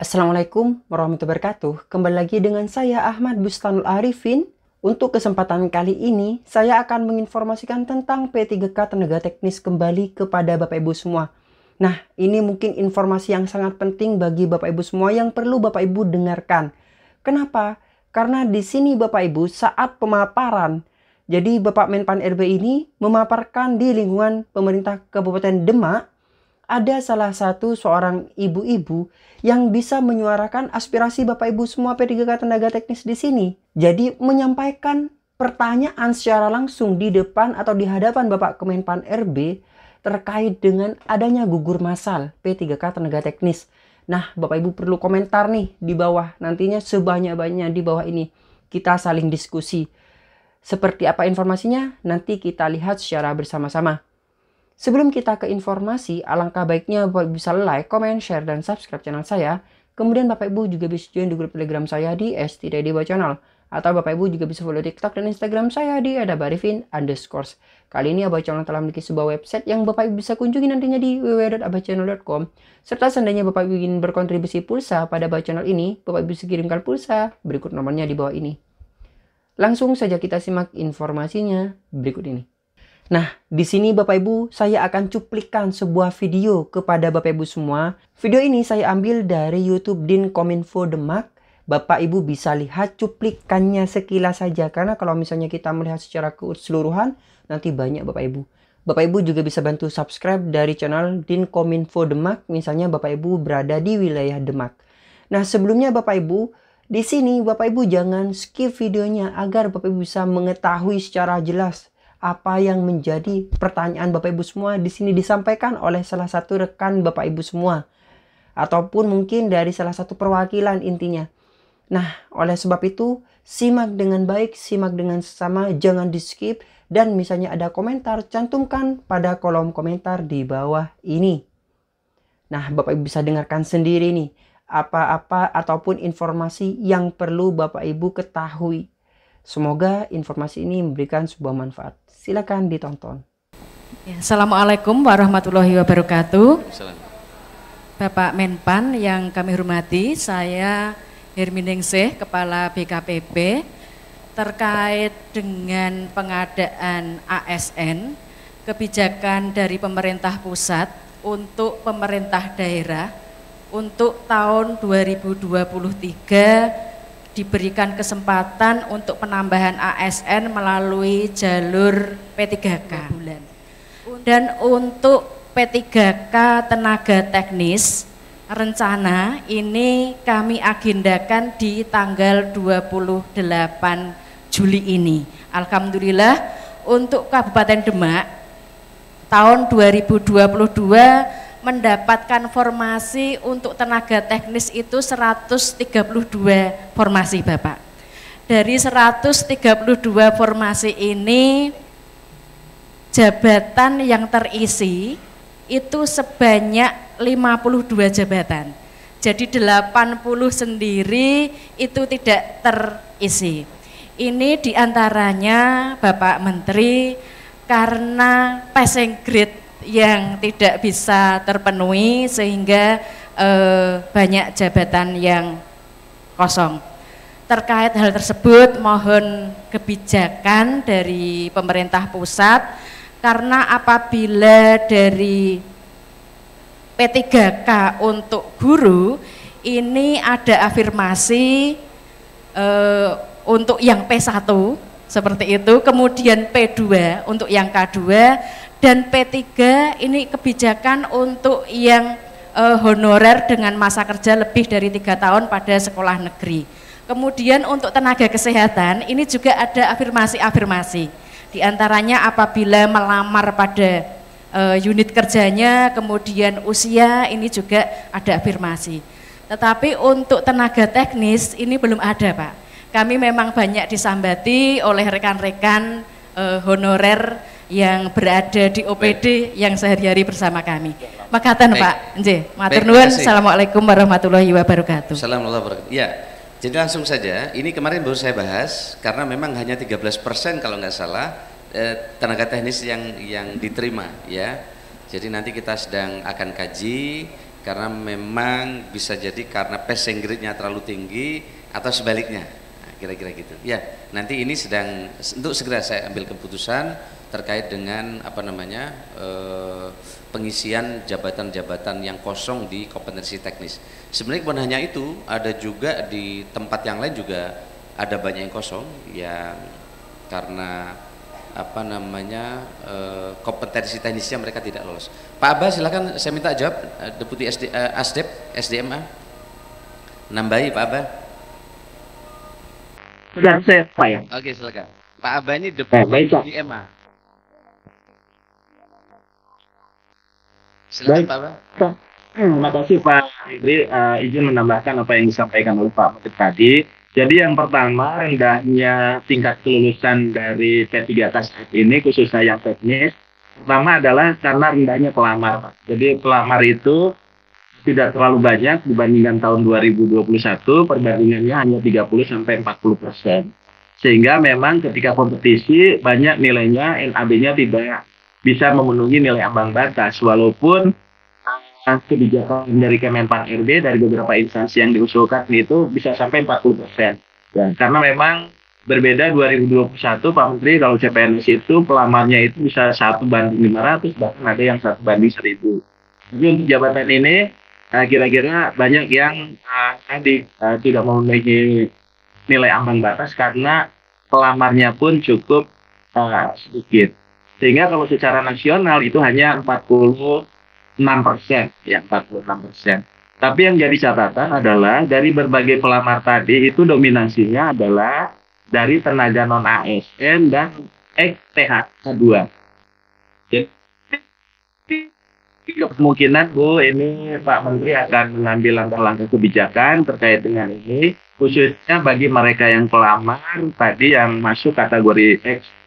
Assalamualaikum warahmatullahi wabarakatuh. Kembali lagi dengan saya Ahmad Bustanul Arifin. Untuk kesempatan kali ini, saya akan menginformasikan tentang P3K Tenaga Teknis kembali kepada Bapak Ibu semua. Nah, ini mungkin informasi yang sangat penting bagi Bapak Ibu semua yang perlu Bapak Ibu dengarkan. Kenapa? Karena di sini Bapak Ibu saat pemaparan, jadi Bapak Menpan RB ini memaparkan di lingkungan pemerintah Kabupaten Demak, ada salah satu seorang ibu-ibu yang bisa menyuarakan aspirasi Bapak Ibu semua P3K Tenaga Teknis di sini. Jadi menyampaikan pertanyaan secara langsung di depan atau di hadapan Bapak Kemenpan RB terkait dengan adanya gugur massal P3K Tenaga Teknis. Nah, Bapak Ibu perlu komentar nih di bawah. Nantinya sebanyak-banyaknya di bawah ini kita saling diskusi. Seperti apa informasinya? Nanti kita lihat secara bersama-sama. Sebelum kita ke informasi, alangkah baiknya Bapak Ibu bisa like, comment, share, dan subscribe channel saya. Kemudian Bapak Ibu juga bisa join di grup Telegram saya di @stdbawa_channel. Atau Bapak Ibu juga bisa follow TikTok dan Instagram saya di @abarifin_. Kali ini Abah Channel telah memiliki sebuah website yang Bapak Ibu bisa kunjungi nantinya di www.abahchannel.com. Serta seandainya Bapak Ibu ingin berkontribusi pulsa pada Abah Channel ini, Bapak Ibu bisa kirimkan pulsa, berikut nomornya di bawah ini. Langsung saja kita simak informasinya berikut ini. Nah, di sini Bapak Ibu, saya akan cuplikan sebuah video kepada Bapak Ibu semua. Video ini saya ambil dari YouTube Dinkominfo Demak. Bapak Ibu bisa lihat cuplikannya sekilas saja, karena kalau misalnya kita melihat secara keseluruhan, nanti banyak Bapak Ibu. Bapak Ibu juga bisa bantu subscribe dari channel Dinkominfo Demak, misalnya Bapak Ibu berada di wilayah Demak. Nah, sebelumnya Bapak Ibu, di sini Bapak Ibu jangan skip videonya agar Bapak Ibu bisa mengetahui secara jelas apa yang menjadi pertanyaan Bapak Ibu semua di sini disampaikan oleh salah satu rekan Bapak Ibu semua, ataupun mungkin dari salah satu perwakilan intinya. Nah, oleh sebab itu simak dengan baik, simak dengan sesama, jangan di skip, dan misalnya ada komentar cantumkan pada kolom komentar di bawah ini. Nah, Bapak Ibu bisa dengarkan sendiri nih apa-apa ataupun informasi yang perlu Bapak Ibu ketahui. Semoga informasi ini memberikan sebuah manfaat. Silakan ditonton. Ya, Assalamualaikum warahmatullahi wabarakatuh. Bapak Menpan yang kami hormati, saya Herminingsih, Kepala BKPB, terkait dengan pengadaan ASN, kebijakan dari pemerintah pusat untuk pemerintah daerah untuk tahun 2023 diberikan kesempatan untuk penambahan ASN melalui jalur P3K. Dan untuk P3K Tenaga Teknis, rencana ini kami agendakan di tanggal 28 Juli ini. Alhamdulillah untuk Kabupaten Demak tahun 2022 mendapatkan formasi untuk tenaga teknis itu 132 formasi Bapak. Dari 132 formasi ini, jabatan yang terisi itu sebanyak 52 jabatan. Jadi 80 sendiri itu tidak terisi. Ini diantaranya Bapak Menteri karena passing grade yang tidak bisa terpenuhi sehingga banyak jabatan yang kosong. Terkait hal tersebut mohon kebijakan dari pemerintah pusat, karena apabila dari P3K untuk guru ini ada afirmasi untuk yang P1 seperti itu, kemudian P2 untuk yang K2, dan P3 ini kebijakan untuk yang honorer dengan masa kerja lebih dari 3 tahun pada sekolah negeri. Kemudian untuk tenaga kesehatan ini juga ada afirmasi-afirmasi. Di antaranya apabila melamar pada unit kerjanya, kemudian usia, ini juga ada afirmasi. Tetapi untuk tenaga teknis ini belum ada Pak. Kami memang banyak disambati oleh rekan-rekan honorer yang berada di OPD yang sehari-hari bersama kami. Makaten Pak, nggih, matur nuwun. Assalamualaikum warahmatullahi wabarakatuh. Assalamualaikum warahmatullahi wabarakatuh. Ya, jadi langsung saja, ini kemarin baru saya bahas, karena memang hanya 13% kalau nggak salah tenaga teknis yang diterima ya. Jadi nanti kita sedang akan kaji, karena memang bisa jadi karena passing grade-nya terlalu tinggi atau sebaliknya. Nah, kira-kira gitu. Ya, nanti ini sedang untuk segera saya ambil keputusan terkait dengan apa namanya pengisian jabatan-jabatan yang kosong di kompetensi teknis. Sebenarnya bukan hanya itu, ada juga di tempat yang lain juga ada banyak yang kosong yang karena apa namanya kompetensi teknisnya mereka tidak lolos. Pak Abah silakan, saya minta jawab, Deputi Asdep SDMA. Nambahi Pak Abah. Sudah saya Pak ya. Oke silakan. Pak Abah ini Deputi SDMA. Silakan Pak Abah. Terima kasih Pak Idri, izin menambahkan apa yang disampaikan oleh Pak Menteri tadi. Jadi yang pertama, rendahnya tingkat kelulusan dari P3 atas ini, khususnya yang teknis, pertama adalah karena rendahnya pelamar. Jadi pelamar itu tidak terlalu banyak dibandingkan tahun 2021, perbandingannya hanya 30-40%. Sehingga memang ketika kompetisi, banyak nilainya, NAB-nya tidak bisa memenuhi nilai ambang batas, walaupun kebijakan dari Kemenpan RB dari beberapa instansi yang diusulkan itu bisa sampai 40%. Ya, karena memang berbeda 2021 Pak Menteri, kalau CPNS itu pelamarnya itu bisa 1:500, bahkan ada yang 1:1000. Jadi untuk jabatan ini kira-kira banyak yang tidak memenuhi nilai ambang batas karena pelamarnya pun cukup sedikit. Sehingga kalau secara nasional itu hanya 46%, ya 46%. Tapi yang jadi catatan adalah dari berbagai pelamar tadi itu dominasinya adalah dari tenaga non ASN dan THK2. Jadi kemungkinan Bu, ini Pak Menteri akan mengambil langkah-langkah kebijakan terkait dengan ini, khususnya bagi mereka yang pelamar tadi yang masuk kategori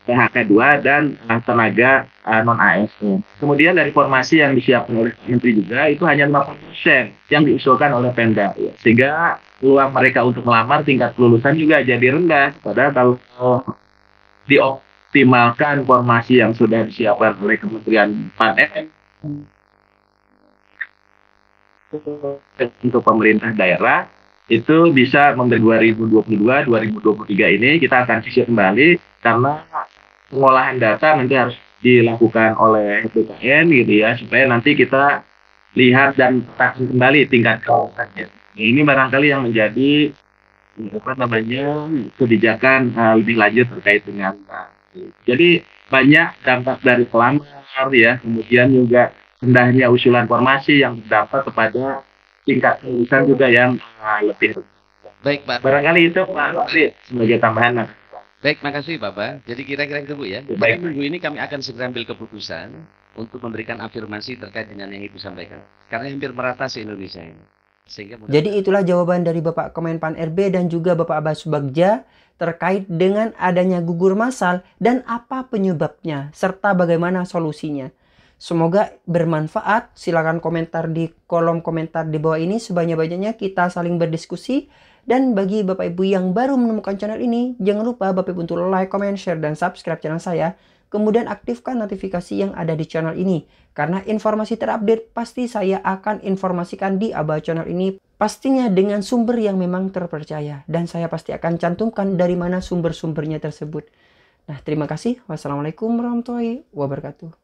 THK2 dan tenaga non ASN. Kemudian dari formasi yang disiapkan oleh Pak Menteri juga itu hanya 50% yang diusulkan oleh Pemda, ya. Sehingga peluang mereka untuk melamar tingkat kelulusan juga jadi rendah. Padahal kalau dioptimalkan formasi yang sudah disiapkan oleh Kementerian PAN untuk pemerintah daerah itu bisa memberi 2022-2023 ini kita akan sisir kembali, karena pengolahan data nanti harus dilakukan oleh BKN gitu ya, supaya nanti kita lihat dan petakan kembali tingkat kelulusannya. Ini barangkali yang menjadi apa namanya kebijakan lebih lanjut terkait dengan jadi banyak dampak dari pelamar ya, kemudian juga rendahnya usulan formasi yang berdampak kepada tingkat kelulusan juga yang lebih. Baik Pak. Barangkali itu Pak sebagai tambahan. Baik, makasih Bapak. Jadi kira-kira itu Bu ya. Baik, minggu ini kami akan segera ambil keputusan untuk memberikan afirmasi terkait dengan yang Ibu sampaikan. Karena hampir merata se-Indonesia ini. Jadi itulah jawaban dari Bapak Kemenpan RB dan juga Bapak Abbas Subagja terkait dengan adanya gugur massal dan apa penyebabnya serta bagaimana solusinya. Semoga bermanfaat. Silakan komentar di kolom komentar di bawah ini. Sebanyak-banyaknya kita saling berdiskusi. Dan bagi Bapak Ibu yang baru menemukan channel ini, jangan lupa Bapak Ibu untuk like, comment, share, dan subscribe channel saya. Kemudian aktifkan notifikasi yang ada di channel ini. Karena informasi terupdate pasti saya akan informasikan di Abah channel ini. Pastinya dengan sumber yang memang terpercaya. Dan saya pasti akan cantumkan dari mana sumber-sumbernya tersebut. Nah, terima kasih. Wassalamualaikum warahmatullahi wabarakatuh.